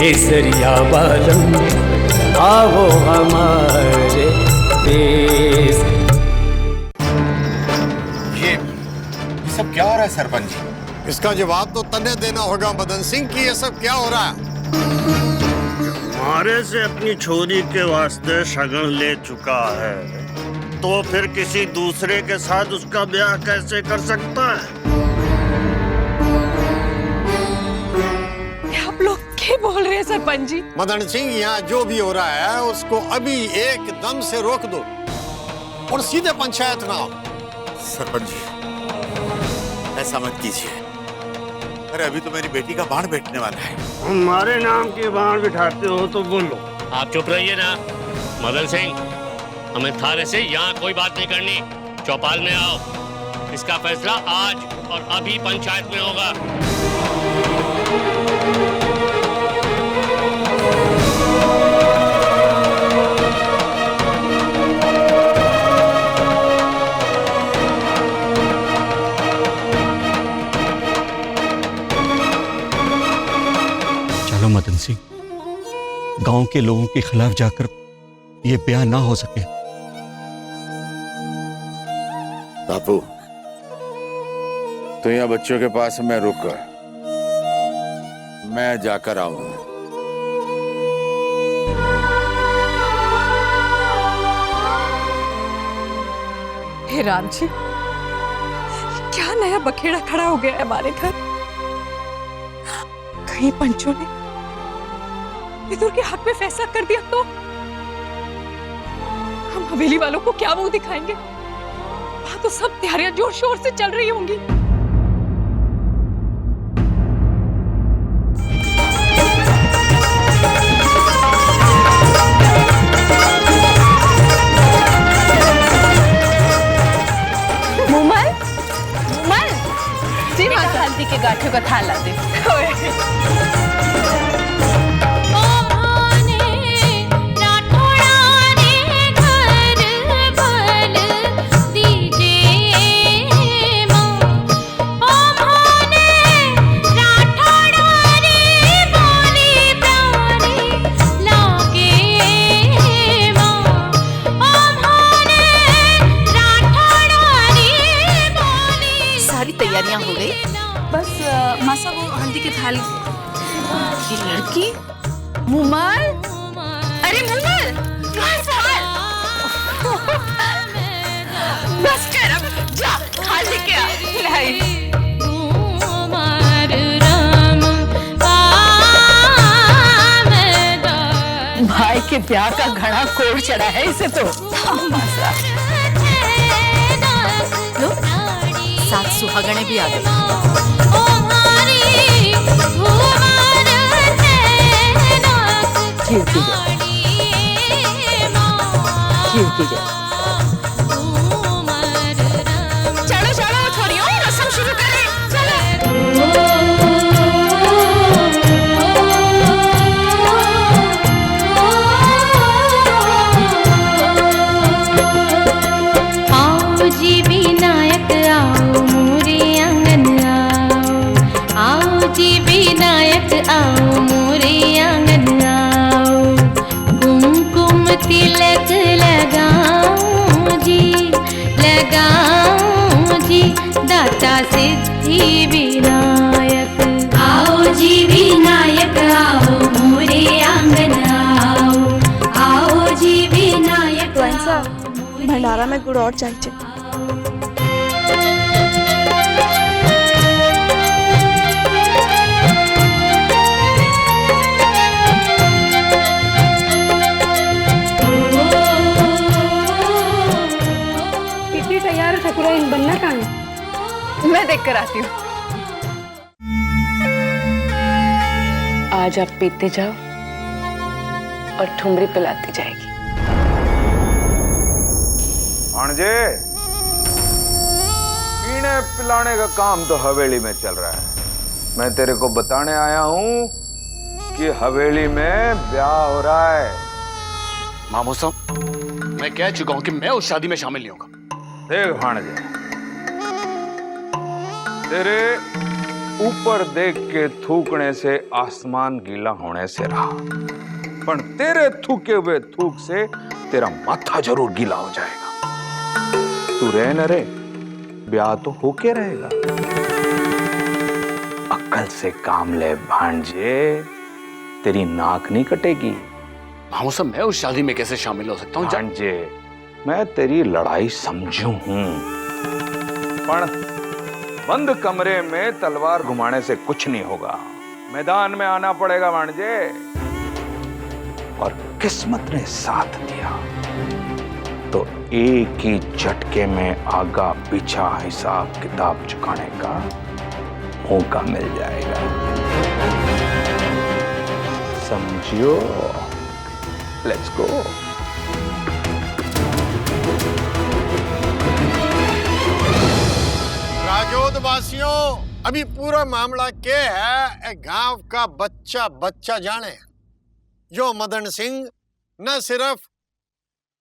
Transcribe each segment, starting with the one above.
केसरिया बालम आओ हमारे देश। ये सब क्या हो रहा है सरपंच जी? इसका जवाब तो तन्ने देना होगा मदन सिंह कि ये सब क्या हो रहा है। हमारे से अपनी छोरी के वास्ते शगन ले चुका है तो फिर किसी दूसरे के साथ उसका ब्याह कैसे कर सकता है? आप लोग क्या बोल रहे हैं सरपंच जी? मदन सिंह यहाँ जो भी हो रहा है उसको अभी एकदम से रोक दो और सीधे पंचायत में आओ। सरपंच जी ऐसा मत कीजिए। अरे अभी तो मेरी बेटी का बाण बैठने वाला है। हमारे नाम के बाण बिठाते हो तो बोलो। आप चुप रहिए ना मदन सिंह, हमें थाने से यहाँ कोई बात नहीं करनी। चौपाल में आओ, इसका फैसला आज और अभी पंचायत में होगा। चलो मदन सिंह, गांव के लोगों के खिलाफ जाकर ये ब्याह ना हो सके। बापू तो यहाँ बच्चों के पास मैं रुक, मैं जाकर आऊंगा। हे राम जी, क्या नया बखेड़ा खड़ा हो गया है हमारे घर? कहीं पंचों ने विदुर के हक में फैसला कर दिया तो हम हवेली वालों को क्या मुंह दिखाएंगे? वहां तो सब तैयारियां जोर शोर से चल रही होंगी। मुमल, मुमल, जी माता हल्दी के गाठियों का थाल ला दे। तैयारियां हो गई, बस मासा वो हल्दी के थाल। ये लड़की मुमल, अरे मुमल, बस कर अब, जा थाल लेके आ। भाई के प्यार का घड़ा कोड़ चढ़ा है इसे तो। मासा लो, सात सुहागणे भी आ गई। कीर्ति जय, कीर्ति जय। चलो चलो छोड़ियो, रस्म शुरू करें। चलो। आओ जी विनायक आओ मोरे आंगन आओ, आओ जी विनायक आओ मोरे आंगन आओ, कुमकुम तिलक लगाओ जी दाता सिद्धि विनायक। आओ जी विनायक आओ मोरे आंगन आओ जी विनायक। भंडारा में गुड़ और चाहिए। इतनी तैयार है ठकुरा, इन बनना कहाँ है? मैं देख कर आती हूँ। आज आप पीते जाओ और ठुमरी पिलाती जाएगी। भाणजे, पीने पिलाने का काम तो हवेली में चल रहा है। मैं तेरे को बताने आया हूँ कि हवेली में ब्याह हो रहा है। मामू साहब, मैं कह चुका हूँ कि मैं उस शादी में शामिल नहीं होगा। देख भाणजे, तेरे ऊपर देख के थूकने से आसमान गीला होने से रहा, पर तेरे थूके हुए थूक से तेरा माथा जरूर गीला हो जाएगा। तू रहे न रे, ब्याह तो होके रहेगा। अक्ल से काम ले भांजे, तेरी नाक नहीं कटेगी। मामू साहब, मैं उस शादी में कैसे शामिल हो सकता हूँ? भांजे, मैं तेरी लड़ाई समझू हूं, पर बंद कमरे में तलवार घुमाने से कुछ नहीं होगा। मैदान में आना पड़ेगा भांजे। और किस्मत ने साथ दिया तो एक ही झटके में आगा पीछा हिसाब किताब चुकाने का मौका मिल जाएगा। समझियो? Let's go. राजोदवासियों, अभी पूरा मामला क्या है गांव का बच्चा बच्चा जाने। जो मदन सिंह न सिर्फ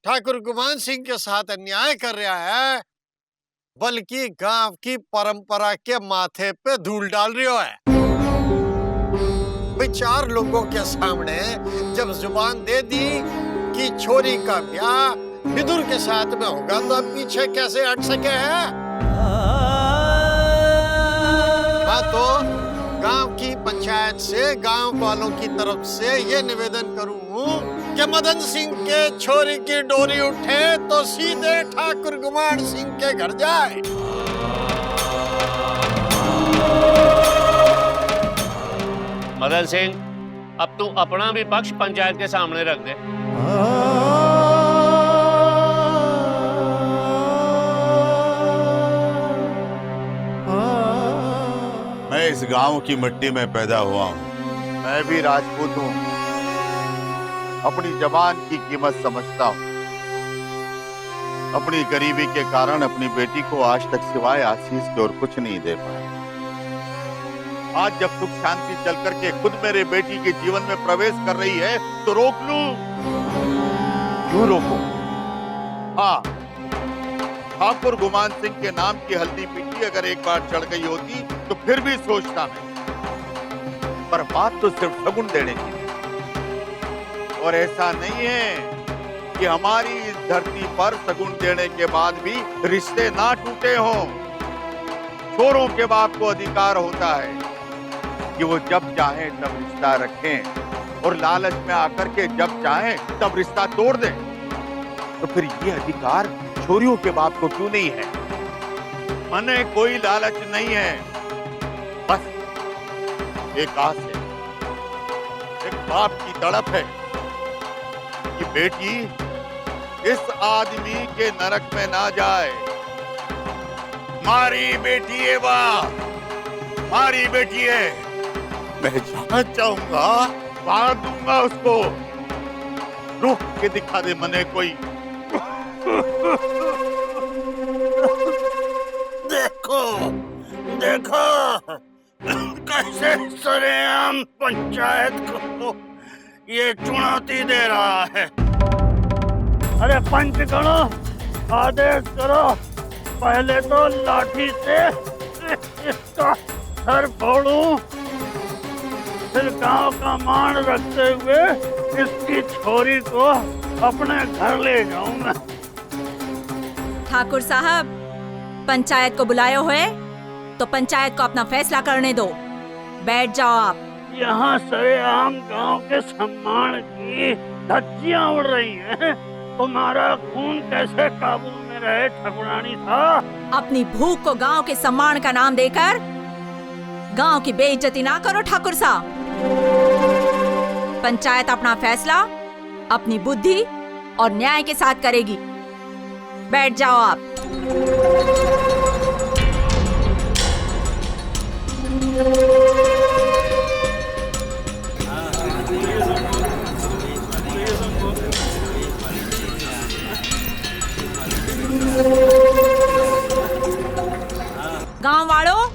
ठाकुर गुमान सिंह के साथ अन्याय कर रहा है, बल्कि गांव की परंपरा के माथे पे धूल डाल रहा है। भाई, 4 लोगों के सामने जब जुबान दे दी कि छोरी का ब्याह विदुर के साथ में होगा, तो अब पीछे कैसे हट सके हैं? मैं तो गांव की पंचायत से, गांव वालों की तरफ से ये निवेदन करूं कि मदन सिंह के छोरी की डोरी उठे तो सीधे ठाकुर गुमान सिंह के घर जाए। मदन सिंह, अब तू अपना भी पक्ष पंचायत के सामने रख दे। मैं इस गांव की मिट्टी में पैदा हुआ हूं, मैं भी राजपूत हूं, अपनी जबान की कीमत समझता हूं। अपनी गरीबी के कारण अपनी बेटी को आज तक सिवाय आशीष के और कुछ नहीं दे पाया। आज जब सुख शांति चल करके खुद मेरे बेटी के जीवन में प्रवेश कर रही है तो रोक लूं? क्यों रोको? हाँ, ठाकुर गुमान सिंह के नाम की हल्दी पीटी अगर एक बार चढ़ गई होती तो फिर भी सोचता मैं, पर बात तो सिर्फ शगुन देने की। और ऐसा नहीं है कि हमारी इस धरती पर शगुन देने के बाद भी रिश्ते ना टूटे हों। छोरों के बाप को अधिकार होता है कि वो जब चाहे तब रिश्ता रखें और लालच में आकर के जब चाहे तब रिश्ता तोड़ दें। तो फिर ये अधिकार छोरियों के बाप को क्यों नहीं है? मने कोई लालच नहीं है, बस एक आस है, एक बाप की तड़प है कि बेटी इस आदमी के नरक में ना जाए। मारी बेटी है, वाह, मारी बेटी है। मैं जहां चाहूंगा मार दूंगा उसको। रुक के दिखा दे मने कोई। देखो देखो कैसे सरेआम पंचायत को ये चुनौती दे रहा है। अरे पंच गणों, आदेश करो, पहले तो लाठी से इसका सर फोड़ूं, फिर गांव का मान रखते हुए इसकी छोरी को अपने घर ले जाऊंगा। ठाकुर साहब, पंचायत को बुलाए हुए तो पंचायत को अपना फैसला करने दो। बैठ जाओ आप। यहाँ सरेआम गांव के सम्मान की धज्जियां उड़ रही हैं। तुम्हारा खून कैसे काबू में रहे ठाकुरानी साहब? अपनी भूख को गांव के सम्मान का नाम देकर गांव की बेइज्जती ना करो ठाकुर साहब। पंचायत अपना फैसला अपनी बुद्धि और न्याय के साथ करेगी। बैठ जाओ आप। गांव वालों,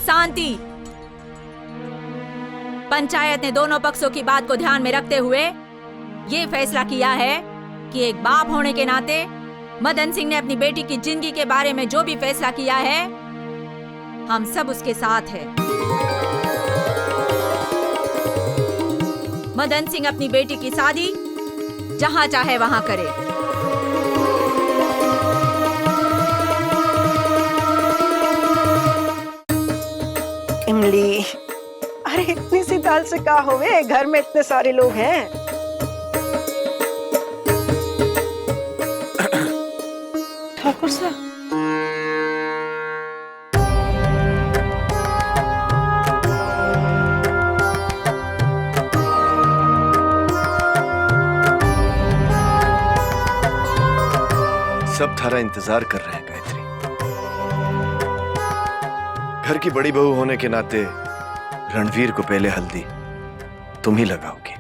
शांति। पंचायत ने दोनों पक्षों की बात को ध्यान में रखते हुए ये फैसला किया है कि एक बाप होने के नाते मदन सिंह ने अपनी बेटी की जिंदगी के बारे में जो भी फैसला किया है, हम सब उसके साथ हैं। मदन सिंह अपनी बेटी की शादी जहां चाहे वहां करे। इमली, अरे इतनी सी दाल से क्या होवे, घर में इतने सारे लोग हैं। ठाकुर साहब, सब थारा इंतजार कर रहे हैं गायत्री। घर की बड़ी बहू होने के नाते रणवीर को पहले हल्दी तुम ही लगाओगी।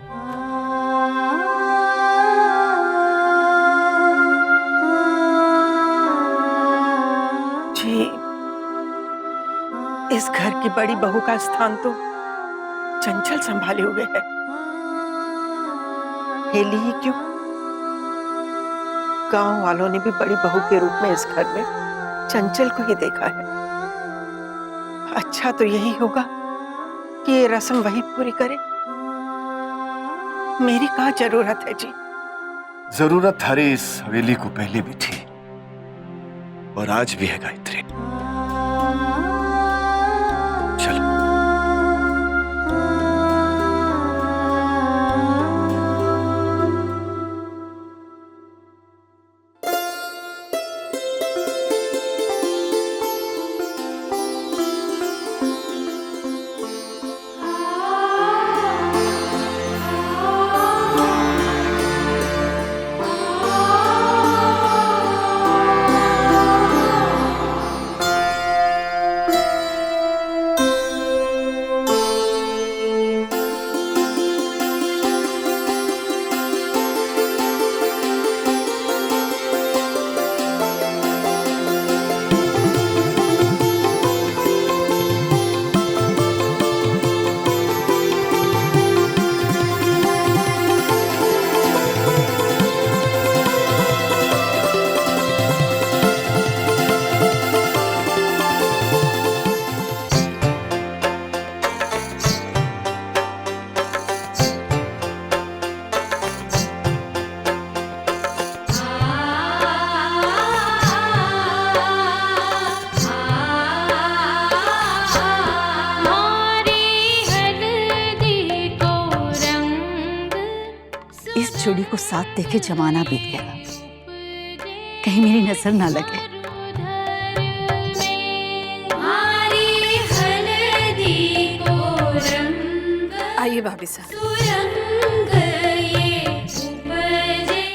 जी, इस घर की बड़ी बहू का स्थान तो चंचल संभाले हुए है। हेली ही क्यों, गांव वालों ने भी बड़ी बहू के रूप में इस घर में चंचल को ही देखा है। अच्छा तो यही होगा कि ये रस्म वही पूरी करे। मेरी क्या जरूरत है जी? जरूरत थारी इस हवेली को पहले भी थी और आज भी है गायत्री। चलो। चूड़ी को साथ देखे जमाना बीत गया, कहीं मेरी नजर ना लगे। आइए भाभी साहब,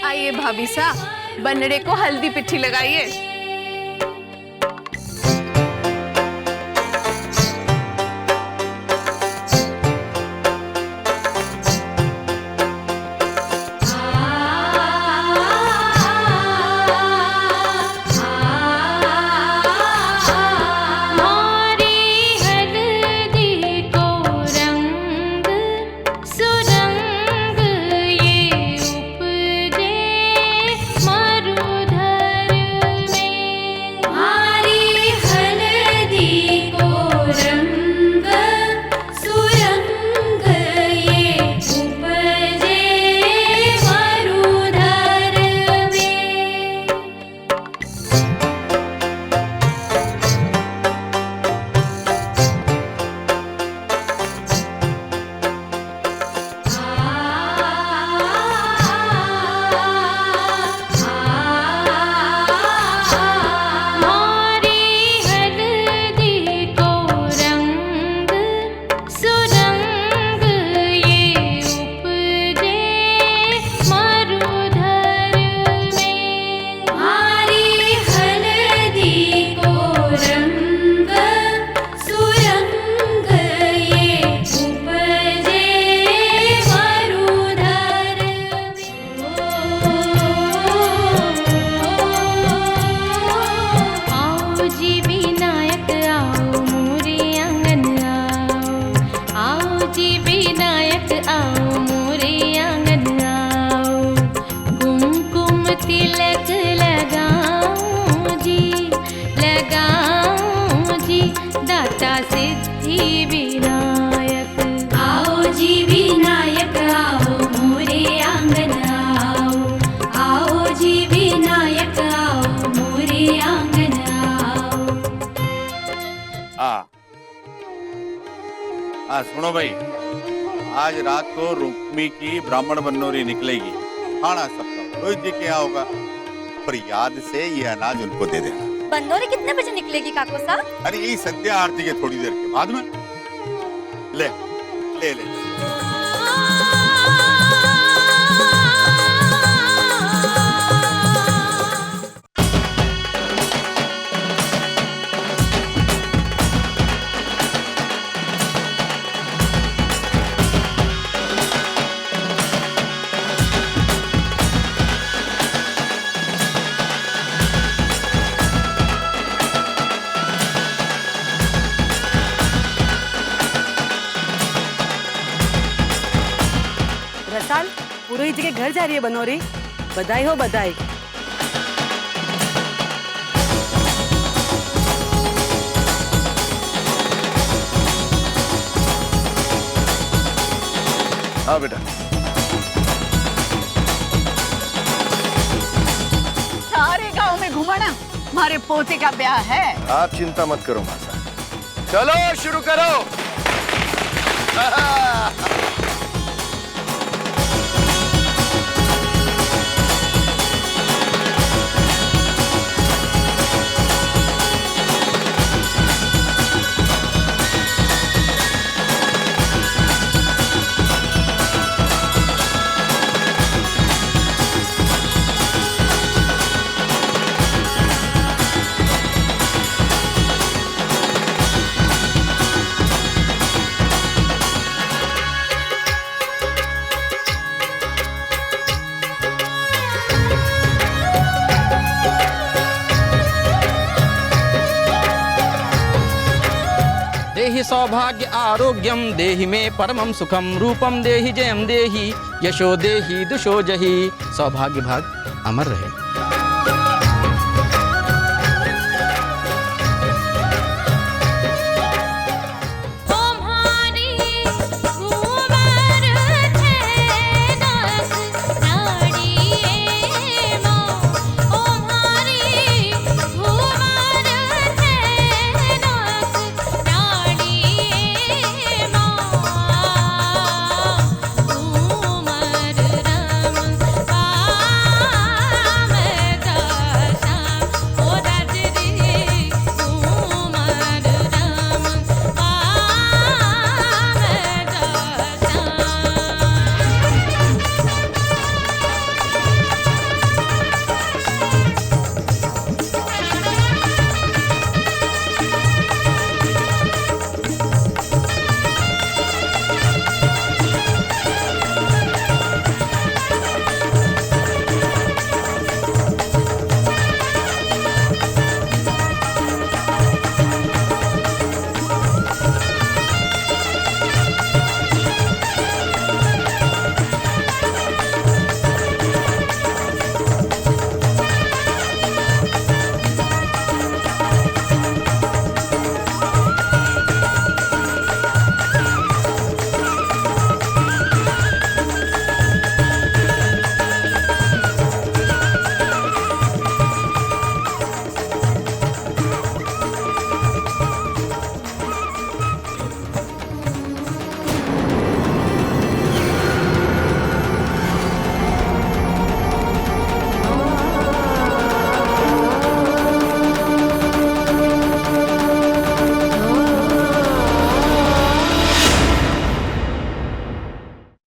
आइए भाभी साहब, बनड़े को हल्दी पिट्ठी लगाइए। हाँ सुनो भाई, आज रात को रुक्मी की ब्राह्मण बनोरी निकलेगी, खाना सबका रोहित जी के यहाँ होगा, पर याद से ये अनाज उनको दे देना। बनोरी कितने बजे निकलेगी काको साहब? अरे यही संध्या आरती के थोड़ी देर के बाद में। ले ले ले रसाल, पुरोहित जी के घर जा रही है बनोरी। बधाई हो बधाई। हाँ बेटा। सारे गांव में घुमाना, हमारे पोते का ब्याह है। आप चिंता मत करो मासा, चलो शुरू करो। देहि सौभाग्य आरोग्यम देहि में परमम सुखम रूपम देहि जयम देहि यशो देहि दुशो जहि। सौभाग्य भाग अमर रहे।